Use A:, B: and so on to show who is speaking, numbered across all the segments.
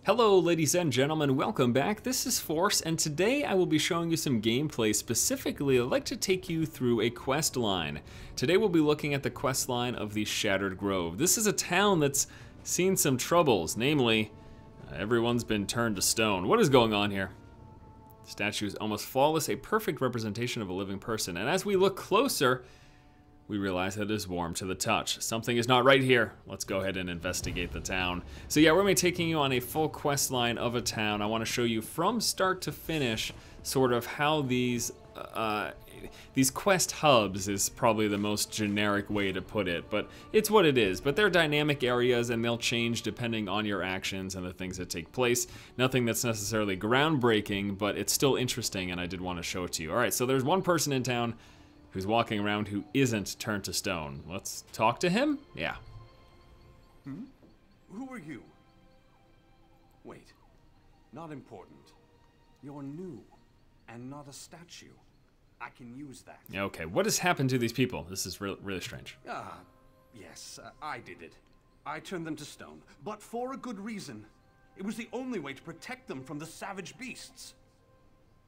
A: Hello ladies and gentlemen, welcome back. This is Force, and today I will be showing you some gameplay. Specifically, I'd like to take you through a quest line. Today we'll be looking at the quest line of the Shattered Grove. This is a town that's seen some troubles, namely, everyone's been turned to stone. What is going on here? The statue is almost flawless, a perfect representation of a living person, and as we look closer, we realize that it is warm to the touch. Something is not right here. Let's go ahead and investigate the town. So yeah, we're gonna be taking you on a full quest line of a town. I wanna show you from start to finish sort of how these quest hubs is probably the most generic way to put it, but it's what it is. But they're dynamic areas and they'll change depending on your actions and the things that take place. Nothing that's necessarily groundbreaking, but it's still interesting and I did wanna show it to you. All right, so there's one person in town who's walking around who isn't turned to stone. Let's talk to him? Yeah.
B: Who are you? Wait, not important. You're new and not a statue. I can use that.
A: Okay, what has happened to these people? This is really strange.
B: Yes, I did it. I turned them to stone, but for a good reason. It was the only way to protect them from the savage beasts.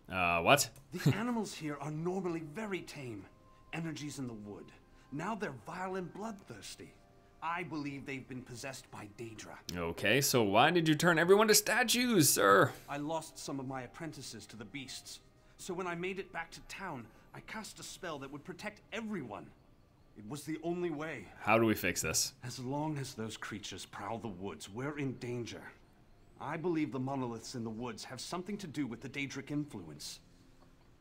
A: What?
B: The animals here are normally very tame. Energies in the wood. Now they're vile and bloodthirsty. I believe they've been possessed by Daedra.
A: Okay, so why did you turn everyone to statues, sir?
B: I lost some of my apprentices to the beasts. So when I made it back to town, I cast a spell that would protect everyone. It was the only way.
A: How do we fix this?
B: As long as those creatures prowl the woods, we're in danger. I believe the monoliths in the woods have something to do with the Daedric influence.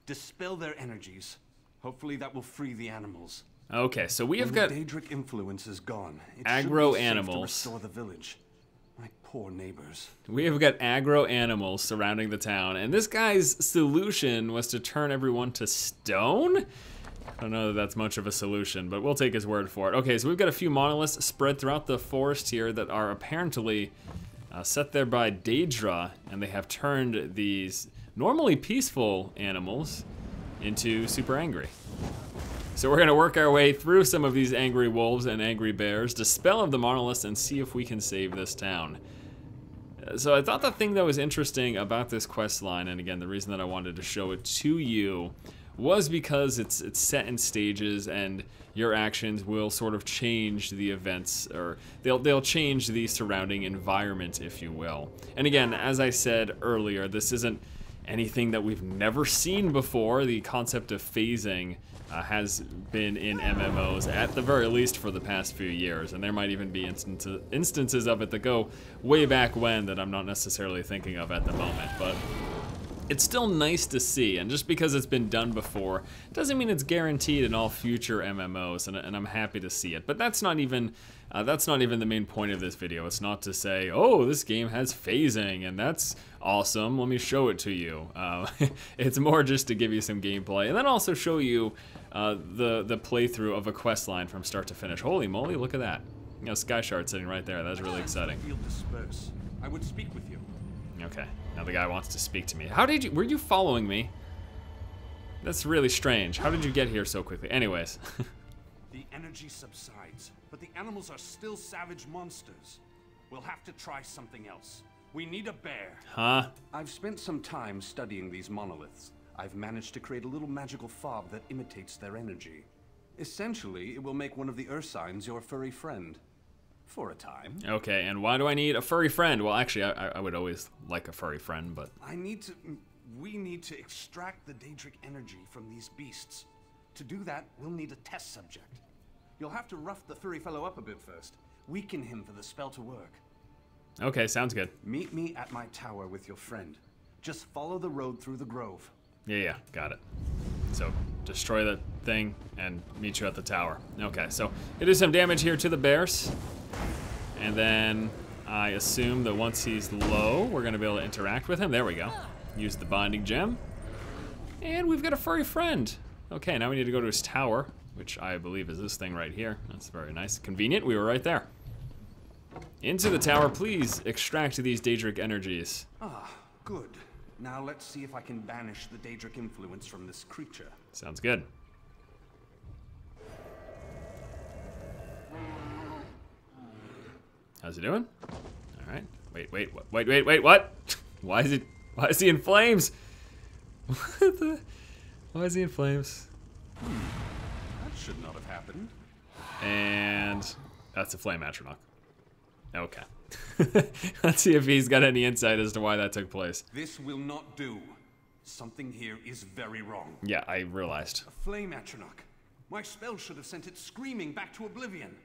B: Dispel their energies. Hopefully that will free the animals.
A: Okay, so we have got
B: the Daedric influence is gone. It
A: aggro
B: should be safe
A: animals
B: to restore the village. My poor neighbors.
A: We have got aggro animals surrounding the town, and this guy's solution was to turn everyone to stone? I don't know that that's much of a solution, but we'll take his word for it. Okay, so we've got a few monoliths spread throughout the forest here that are apparently set there by Daedra, and they have turned these normally peaceful animals into super angry. So we're gonna work our way through some of these angry wolves and angry bears, dispel the monoliths, and see if we can save this town. So I thought the thing that was interesting about this quest line, and again, the reason that I wanted to show it to you, was because it's set in stages and your actions will sort of change the events, or they'll change the surrounding environment, if you will. And again, as I said earlier, this isn't anything that we've never seen before. The concept of phasing has been in MMOs, at the very least for the past few years, and there might even be instances of it that go way back when that I'm not necessarily thinking of at the moment, but it's still nice to see, and just because it's been done before doesn't mean it's guaranteed in all future MMOs, and I'm happy to see it. But that's not even the main point of this video. It's not to say, oh, this game has phasing, and that's awesome, let me show it to you. It's more just to give you some gameplay, and then also show you the playthrough of a quest line from start to finish. Holy moly, look at that. You know, Sky Shard sitting right there, that's really exciting.
B: Feel disperse. I would speak with you.
A: Okay, now the guy wants to speak to me. Were you following me? That's really strange. How did you get here so quickly? Anyways.
B: The energy subsides, but the animals are still savage monsters. We'll have to try something else. We need a bear.
A: Huh?
B: I've spent some time studying these monoliths. I've managed to create a little magical fob that imitates their energy. Essentially, it will make one of the Ursines your furry friend. For a time.
A: Okay, and why do I need a furry friend? Well, actually, I would always like a furry friend, but...
B: We need to extract the Daedric energy from these beasts. To do that, we'll need a test subject. You'll have to rough the furry fellow up a bit first. Weaken him for the spell to work.
A: Okay, sounds good.
B: Meet me at my tower with your friend. Just follow the road through the grove.
A: Yeah, got it. So, destroy the thing and meet you at the tower. Okay, so it is some damage here to the bears. And then I assume that once he's low, we're gonna be able to interact with him. There we go. Use the binding gem. And we've got a furry friend. Okay, now we need to go to his tower, which I believe is this thing right here. That's very nice. Convenient, we were right there. Into the tower, please extract these Daedric energies.
B: Ah, good. Now let's see if I can banish the Daedric influence from this creature.
A: Sounds good. How's he doing? All right. Wait, what? Why is he in flames? What the? Why is he in flames?
B: That should not have happened.
A: And that's a flame atronach. Okay. Let's see if he's got any insight as to why that took place.
B: This will not do. Something here is very wrong.
A: Yeah, I realized.
B: A flame atronach. My spell should have sent it screaming back to oblivion.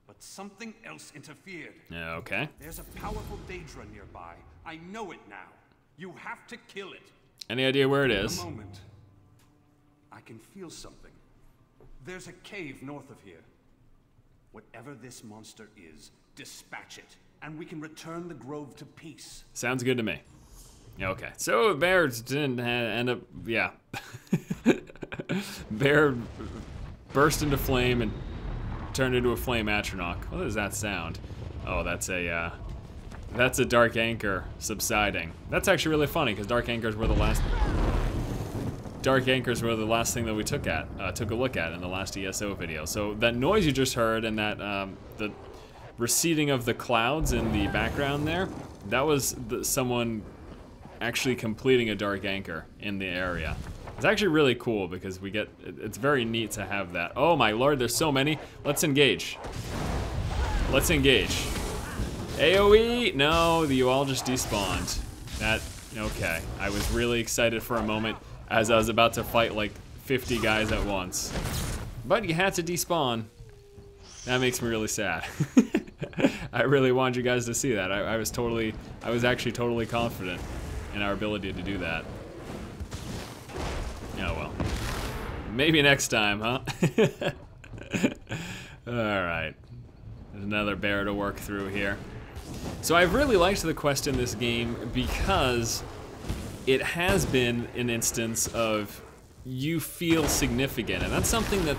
B: But something else interfered.
A: Yeah, okay.
B: There's a powerful Daedra nearby. I know it now. You have to kill it.
A: Any idea where it is?
B: A moment. I can feel something. There's a cave north of here. Whatever this monster is, dispatch it, and we can return the grove to peace.
A: Sounds good to me. Okay, so Bear didn't end up, yeah. Bear burst into flame and turned into a flame atronach. What does that sound? Oh, that's a dark anchor subsiding. That's actually really funny because dark anchors were the last thing that we took a look at in the last ESO video. So that noise you just heard and that the receding of the clouds in the background there, that was someone actually completing a dark anchor in the area. It's actually really cool because it's very neat to have that. Oh my lord, there's so many. Let's engage. Let's engage. AoE? No, you all just despawned. Okay. I was really excited for a moment as I was about to fight like 50 guys at once. But you had to despawn. That makes me really sad. I really wanted you guys to see that. I was actually totally confident in our ability to do that. Oh well. Maybe next time, huh? Alright. There's another bear to work through here. So I've really liked the quest in this game because it has been an instance of you feel significant, and that's something that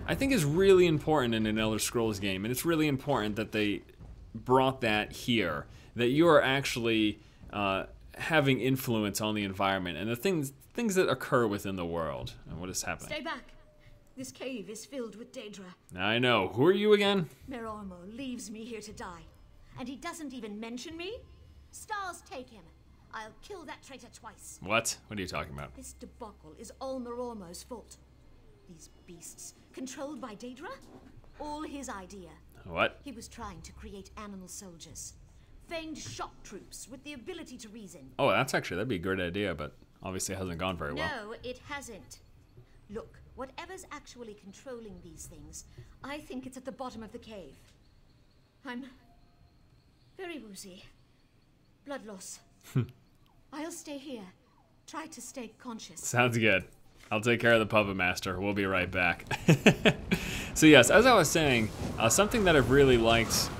A: I think is really important in an Elder Scrolls game, and it's really important that they brought that here, that you are actually having influence on the environment and the things that occur within the world. And what is happening?
C: Stay back. This cave is filled with Daedra.
A: I know. Who are you again?
C: Merormo leaves me here to die. And he doesn't even mention me? Stars take him. I'll kill that traitor twice.
A: What? What are you talking about?
C: This debacle is all Merormo's fault. These beasts, controlled by Daedra? All his idea.
A: What?
C: He was trying to create animal soldiers. Feigned shock troops with the ability to reason.
A: Oh, that'd be a great idea, but obviously it hasn't gone very well.
C: No, it hasn't. Look, whatever's actually controlling these things, I think it's at the bottom of the cave. I'm very woozy. Blood loss. I'll stay here. Try to stay conscious.
A: Sounds good. I'll take care of the puppet master. We'll be right back. So yes, as I was saying, something that I've really liked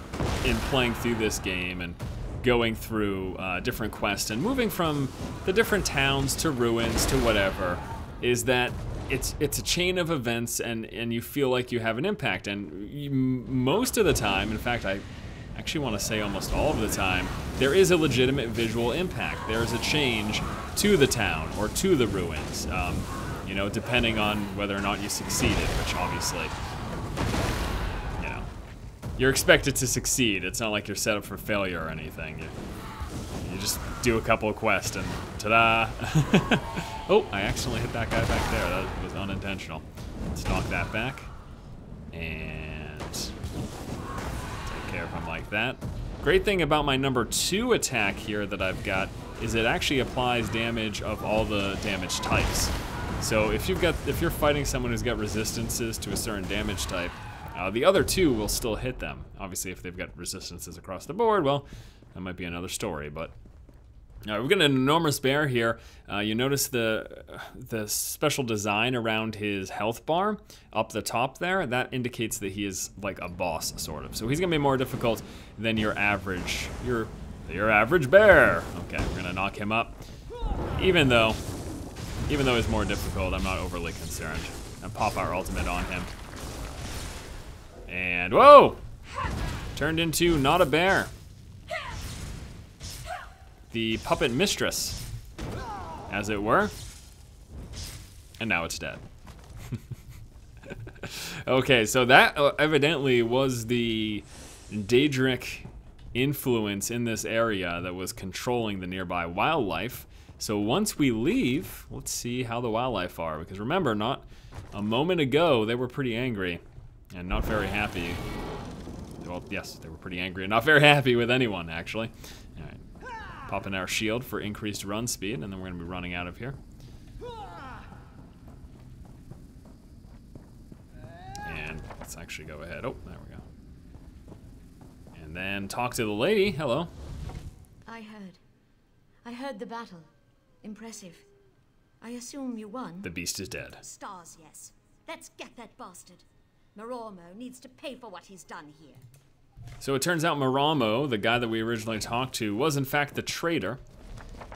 A: in playing through this game and going through different quests and moving from the different towns to ruins to whatever is that it's a chain of events and you feel like you have an impact, and most of the time, in fact I actually want to say almost all of the time, there is a legitimate visual impact. There's a change to the town or to the ruins, you know, depending on whether or not you succeeded, which obviously, you know, you're expected to succeed. It's not like you're set up for failure or anything. You just do a couple of quests and ta-da! Oh, I accidentally hit that guy back there. That was unintentional. Let's knock that back. And take care of him like that. Great thing about my number 2 attack here that I've got is it actually applies damage of all the damage types. So if you're fighting someone who's got resistances to a certain damage type, the other 2 will still hit them. Obviously, if they've got resistances across the board, well, that might be another story. But we've got an enormous bear here. You notice the special design around his health bar up the top there. That indicates that he is like a boss, sort of. So he's gonna be more difficult than your average bear. Okay, we're gonna knock him up. Even though he's more difficult, I'm not overly concerned. And pop our ultimate on him. And whoa! Turned into not a bear. The puppet mistress, as it were. And now it's dead. Okay, so that evidently was the Daedric influence in this area that was controlling the nearby wildlife. So once we leave, let's see how the wildlife are. Because remember, not a moment ago, they were pretty angry and not very happy. Well, yes, they were pretty angry and not very happy with anyone, actually. All right, pop in our shield for increased run speed, and then we're gonna be running out of here. And let's actually go ahead. Oh, there we go. And then talk to the lady. Hello.
C: I heard the battle. Impressive. I assume you won?
A: The beast is dead.
C: Stars, yes. Let's get that bastard. Maramo needs to pay for what he's done here.
A: So it turns out Maramo, the guy that we originally talked to, was in fact the traitor.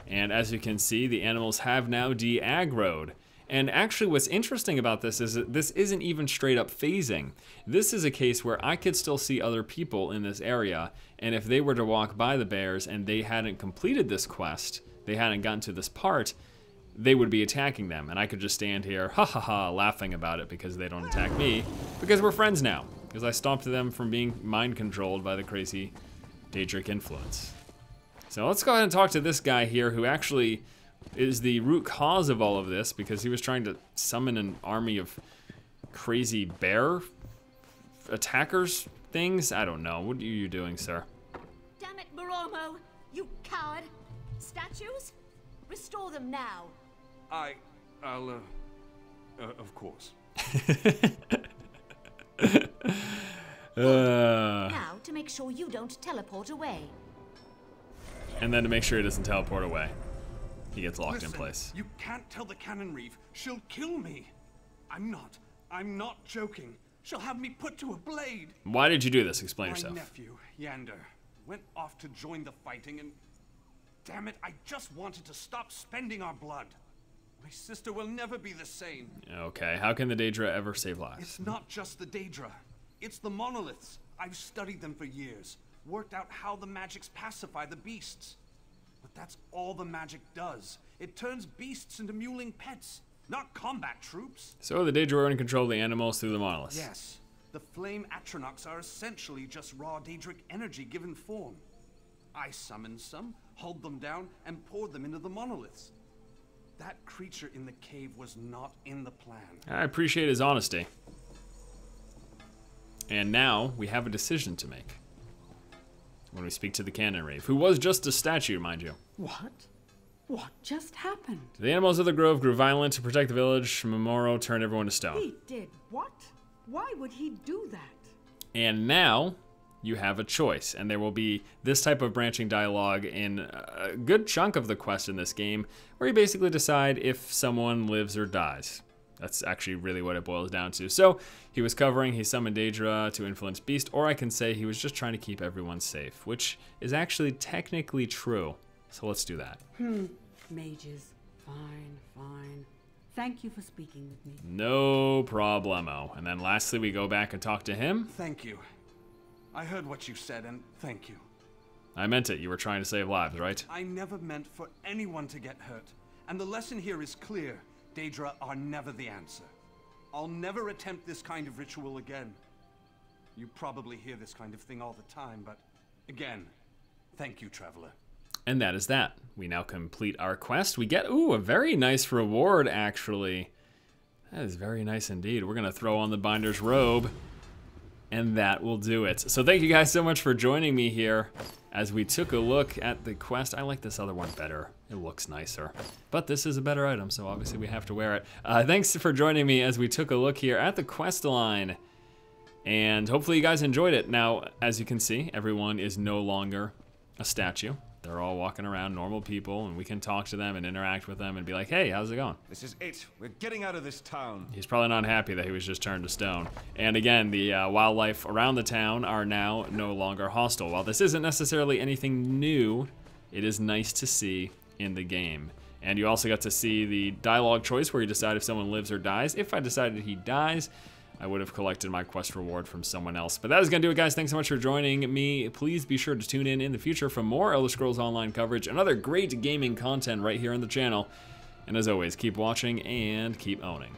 A: And as you can see, the animals have now de-aggroed. And actually what's interesting about this is that this isn't even straight up phasing. This is a case where I could still see other people in this area, and if they were to walk by the bears and they hadn't completed this quest, they hadn't gotten to this part, they would be attacking them. And I could just stand here, ha ha ha, laughing about it because they don't attack me, because we're friends now. Because I stopped them from being mind controlled by the crazy Daedric influence. So let's go ahead and talk to this guy here who actually is the root cause of all of this, because he was trying to summon an army of crazy bear attackers things. I don't know. What are you doing, sir?
C: Damn it, Maramo! You coward! Statues? Restore them now.
B: I'll, of course.
C: Now, to make sure you don't teleport away.
A: And then to make sure he doesn't teleport away. He gets locked
B: Listen,
A: in place.
B: You can't tell the Cannon Reeve. She'll kill me. I'm not joking. She'll have me put to a blade.
A: Why did you do this? Explain
B: My
A: yourself.
B: nephew, Yander, went off to join the fighting and... Damn it, I just wanted to stop spending our blood. My sister will never be the same.
A: Okay, how can the Daedra ever save lives?
B: It's not just the Daedra. It's the monoliths. I've studied them for years. Worked out how the magics pacify the beasts. But that's all the magic does. It turns beasts into mewling pets, not combat troops.
A: So the Daedra are in control of the animals through the monoliths.
B: Yes. The flame Atronachs are essentially just raw Daedric energy given form. I summoned some, hulled them down, and poured them into the monoliths. That creature in the cave was not in the plan.
A: I appreciate his honesty. And now we have a decision to make when we speak to the Cannon Reeve, who was just a statue, mind you.
D: What? What just happened?
A: The animals of the grove grew violent to protect the village. Momoro turned everyone to stone.
D: He did what? Why would he do that?
A: And now you have a choice, and there will be this type of branching dialogue in a good chunk of the quest in this game, where you basically decide if someone lives or dies. That's actually really what it boils down to. So he was covering, he summoned Daedra to influence Beast, or I can say he was just trying to keep everyone safe, which is actually technically true. So let's do that.
D: Mages. Fine. Thank you for speaking with me.
A: No problemo. And then lastly, we go back and talk to him.
B: Thank you. I heard what you said, and thank you.
A: I meant it. You were trying to save lives, right?
B: I never meant for anyone to get hurt. And the lesson here is clear. Daedra are never the answer. I'll never attempt this kind of ritual again. You probably hear this kind of thing all the time, but again, thank you, Traveler.
A: And that is that. We now complete our quest. We get, ooh, a very nice reward, actually. That is very nice indeed. We're going to throw on the Binder's robe, and that will do it. So thank you guys so much for joining me here as we took a look at the quest. I like this other one better. It looks nicer. But this is a better item, so obviously we have to wear it. Thanks for joining me as we took a look here at the quest line. And hopefully you guys enjoyed it. Now, as you can see, everyone is no longer a statue. They're all walking around, normal people, and we can talk to them and interact with them and be like, hey, how's it going?
E: This is it. We're getting out of this town.
A: He's probably not happy that he was just turned to stone. And again, the wildlife around the town are now no longer hostile. While this isn't necessarily anything new, it is nice to see in the game. And you also got to see the dialogue choice where you decide if someone lives or dies. If I decided he dies, I would have collected my quest reward from someone else. But that is going to do it, guys. Thanks so much for joining me. Please be sure to tune in the future for more Elder Scrolls Online coverage and other great gaming content right here on the channel. And as always, keep watching and keep owning.